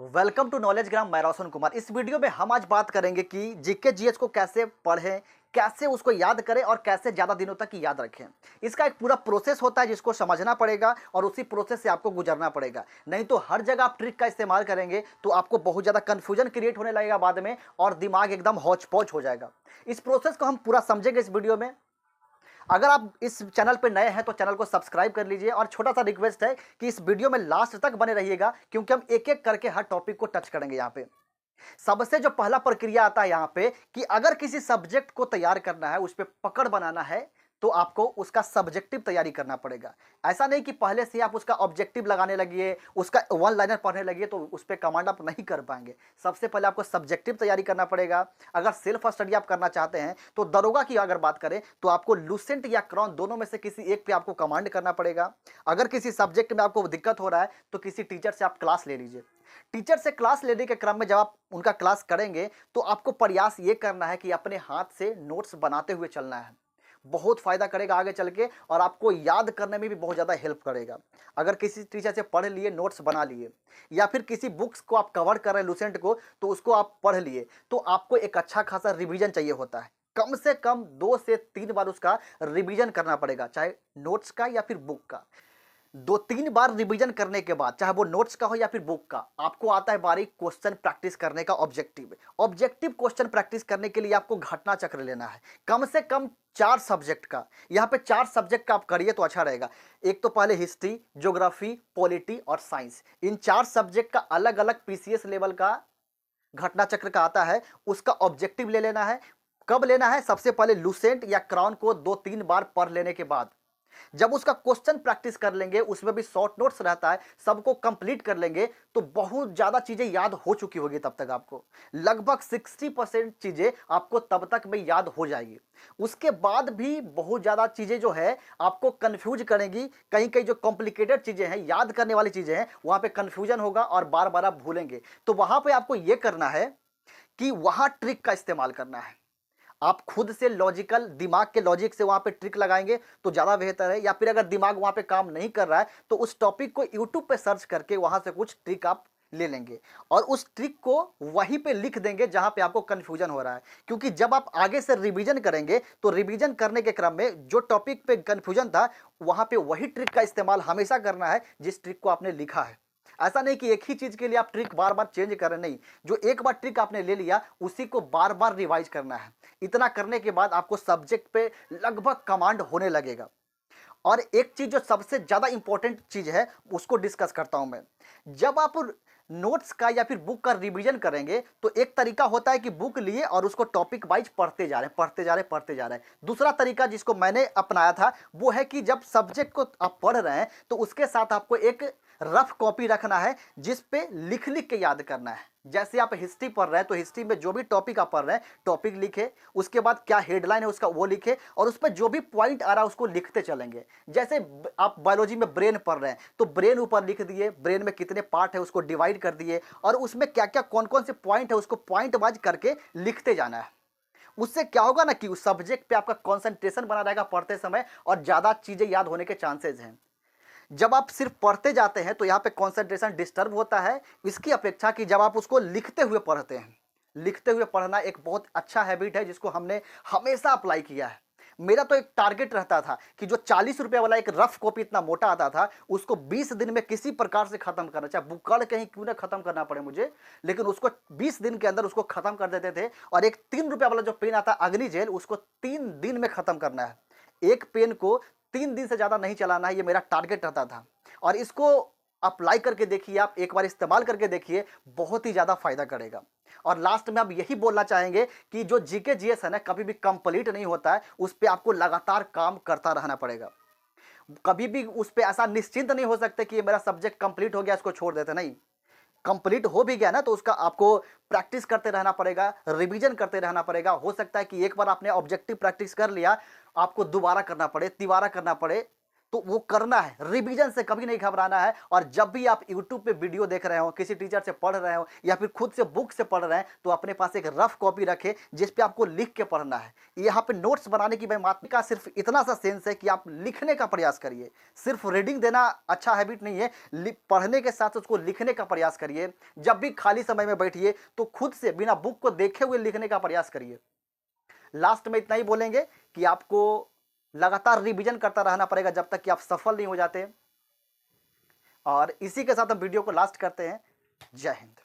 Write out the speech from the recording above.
Welcome to knowledge ग्राम। मैं रोशन कुमार। इस video में हम आज बात करेंगे कि जीके जीएस को कैसे पढ़ें, कैसे उसको याद करें और कैसे ज़्यादा दिनों तक याद रखें। इसका एक पूरा प्रोसेस होता है जिसको समझना पड़ेगा और उसी प्रोसेस से आपको गुजरना पड़ेगा। नहीं तो हर जगह आप ट्रिक का इस्तेमाल करेंगे तो आपको बहुत ज़्यादा कन्फ्यूजन क्रिएट होने लगेगा बाद में और दिमाग एकदम हौच पौच हो जाएगा। इस प्रोसेस को हम पूरा समझेंगे इस वीडियो में। अगर आप इस चैनल पर नए हैं तो चैनल को सब्सक्राइब कर लीजिए और छोटा सा रिक्वेस्ट है कि इस वीडियो में लास्ट तक बने रहिएगा क्योंकि हम एक एक करके हर टॉपिक को टच करेंगे। यहाँ पे सबसे जो पहला प्रक्रिया आता है यहाँ पे कि अगर किसी सब्जेक्ट को तैयार करना है, उस पर पकड़ बनाना है, तो आपको उसका सब्जेक्टिव तैयारी करना पड़ेगा। ऐसा नहीं कि पहले से आप उसका ऑब्जेक्टिव लगाने लगिए, उसका वन लाइनर पढ़ने लगिए तो उस पर कमांड आप नहीं कर पाएंगे। सबसे पहले आपको सब्जेक्टिव तैयारी करना पड़ेगा। अगर सेल्फ स्टडी आप करना चाहते हैं तो दरोगा की अगर बात करें तो आपको लूसेंट या क्राउन दोनों में से किसी एक पे आपको कमांड करना पड़ेगा। अगर किसी सब्जेक्ट में आपको दिक्कत हो रहा है तो किसी टीचर से आप क्लास ले लीजिए। टीचर से क्लास लेने के क्रम में जब आप उनका क्लास करेंगे तो आपको प्रयास ये करना है कि अपने हाथ से नोट्स बनाते हुए चलना है। बहुत फायदा करेगा आगे चल के और आपको याद करने में भी बहुत ज़्यादा हेल्प करेगा। अगर किसी टीचर से पढ़ लिए, नोट्स बना लिए, या फिर किसी बुक्स को आप कवर कर रहे हैं लूसेंट को तो उसको आप पढ़ लिए, तो आपको एक अच्छा खासा रिवीजन चाहिए होता है। कम से कम 2 से 3 बार उसका रिवीजन करना पड़ेगा, चाहे नोट्स का या फिर बुक का। 2-3 बार रिवीजन करने के बाद, चाहे वो नोट्स का हो या फिर बुक का, आपको आता है बारी क्वेश्चन प्रैक्टिस करने का। ऑब्जेक्टिव क्वेश्चन प्रैक्टिस करने के लिए आपको घटना चक्र लेना है, कम से कम 4 सब्जेक्ट का। यहाँ पे 4 सब्जेक्ट का आप करिए तो अच्छा रहेगा। एक तो पहले हिस्ट्री, ज्योग्राफी, पॉलिटी और साइंस। इन 4 सब्जेक्ट का अलग अलग पीसीएस लेवल का घटना चक्र का आता है, उसका ऑब्जेक्टिव ले लेना है। कब लेना है? सबसे पहले लूसेंट या क्राउन को 2-3 बार पढ़ लेने के बाद। जब उसका क्वेश्चन प्रैक्टिस कर लेंगे, उसमें भी शॉर्ट नोट्स रहता है, सबको कंप्लीट कर लेंगे तो बहुत ज़्यादा चीज़ें याद हो चुकी होगी। तब तक आपको लगभग 60% चीज़ें आपको तब तक में याद हो जाएगी। उसके बाद भी बहुत ज़्यादा चीज़ें जो है आपको कंफ्यूज करेंगी। कहीं कहीं जो कॉम्प्लिकेटेड चीज़ें हैं, याद करने वाली चीज़ें हैं, वहाँ पे कंफ्यूजन होगा और बार बार आप भूलेंगे। तो वहाँ पे आपको ये करना है कि वहाँ ट्रिक का इस्तेमाल करना है। आप खुद से लॉजिकल, दिमाग के लॉजिक से वहाँ पे ट्रिक लगाएंगे तो ज़्यादा बेहतर है। या फिर अगर दिमाग वहाँ पे काम नहीं कर रहा है तो उस टॉपिक को यूट्यूब पे सर्च करके वहाँ से कुछ ट्रिक आप ले लेंगे और उस ट्रिक को वहीं पे लिख देंगे जहाँ पे आपको कन्फ्यूजन हो रहा है। क्योंकि जब आप आगे से रिवीजन करेंगे तो रिवीजन करने के क्रम में जो टॉपिक पे कन्फ्यूजन था वहाँ पे वही ट्रिक का इस्तेमाल हमेशा करना है जिस ट्रिक को आपने लिखा है। ऐसा नहीं कि एक ही चीज के लिए आप ट्रिक बार बार चेंज कर रहे, नहीं। जो एक बार ट्रिक आपने ले लिया उसी को बार बार रिवाइज करना है। इतना करने के बाद आपको सब्जेक्ट पे लगभग कमांड होने लगेगा। और एक चीज जो सबसे ज्यादा इंपॉर्टेंट चीज है उसको डिस्कस करता हूं मैं। जब आप नोट्स का या फिर बुक का रिवीजन करेंगे तो एक तरीका होता है कि बुक लिए और उसको टॉपिक वाइज पढ़ते जा रहे हैं, पढ़ते जा रहे हैं, पढ़ते जा रहे हैं। दूसरा तरीका जिसको मैंने अपनाया था वो है कि जब सब्जेक्ट को आप पढ़ रहे हैं तो उसके साथ आपको एक रफ कॉपी रखना है जिस पे लिख लिख के याद करना है। जैसे आप हिस्ट्री पढ़ रहे हैं तो हिस्ट्री में जो भी टॉपिक आप पढ़ रहे हैं टॉपिक लिखे, उसके बाद क्या हेडलाइन है उसका वो लिखे और उस पर जो भी पॉइंट आ रहा है उसको लिखते चलेंगे। जैसे आप बायोलॉजी में ब्रेन पढ़ रहे हैं तो ब्रेन ऊपर लिख दिए, ब्रेन में कितने पार्ट है उसको डिवाइड कर दिए और उसमें क्या क्या कौन कौन से पॉइंट है उसको पॉइंट वाइज करके लिखते जाना है। उससे क्या होगा ना कि उस सब्जेक्ट पे आपका कॉन्सेंट्रेशन बना रहेगा पढ़ते समय और ज़्यादा चीज़ें याद होने के चांसेज हैं। जब आप सिर्फ पढ़ते जाते हैं तो यहाँ पे कंसंट्रेशन डिस्टर्ब होता है, इसकी अपेक्षा कि जब आप उसको लिखते हुए पढ़ते हैं। लिखते हुए पढ़ना एक बहुत अच्छा हैबिट है जिसको हमने हमेशा अप्लाई किया है। मेरा तो एक टारगेट रहता था कि जो 40 रुपये वाला एक रफ कॉपी इतना मोटा आता था उसको 20 दिन में किसी प्रकार से खत्म करना, चाहे बुकड़ कहीं क्यों ना खत्म करना पड़े मुझे, लेकिन उसको 20 दिन के अंदर उसको खत्म कर देते थे। और एक 3 रुपये वाला जो पेन आता है अग्नि जेल, उसको 3 दिन में खत्म करना है। एक पेन को 3 दिन से ज़्यादा नहीं चलाना है, ये मेरा टारगेट रहता था। और इसको अप्लाई करके देखिए, आप एक बार इस्तेमाल करके देखिए, बहुत ही ज़्यादा फायदा करेगा। और लास्ट में आप यही बोलना चाहेंगे कि जो जीके जीएस है ना कभी भी कंप्लीट नहीं होता है, उस पर आपको लगातार काम करता रहना पड़ेगा। कभी भी उस पर ऐसा निश्चिंत नहीं हो सकता कि ये मेरा सब्जेक्ट कंप्लीट हो गया इसको छोड़ देते, नहीं। कंप्लीट हो भी गया ना तो उसका आपको प्रैक्टिस करते रहना पड़ेगा, रिवीजन करते रहना पड़ेगा। हो सकता है कि एक बार आपने ऑब्जेक्टिव प्रैक्टिस कर लिया, आपको दोबारा करना पड़े, तिबारा करना पड़े, तो वो करना है, रिवीजन से कभी नहीं घबराना है। और जब भी आप यूट्यूब पे वीडियो देख रहे हो, किसी टीचर से पढ़ रहे हो या फिर खुद से बुक से पढ़ रहे हैं, तो अपने पास एक रफ कॉपी रखें जिस पे आपको लिख के पढ़ना है। यहाँ पे नोट्स बनाने की बात का सिर्फ इतना सा सेंस है कि आप लिखने का प्रयास करिए। सिर्फ रीडिंग देना अच्छा हैबिट नहीं है, पढ़ने के साथ उसको लिखने का प्रयास करिए। जब भी खाली समय में बैठिए तो खुद से बिना बुक को देखे हुए लिखने का प्रयास करिए। लास्ट में इतना ही बोलेंगे कि आपको लगातार रिवीजन करता रहना पड़ेगा जब तक कि आप सफल नहीं हो जाते। और इसी के साथ हम वीडियो को लास्ट करते हैं। जय हिंद।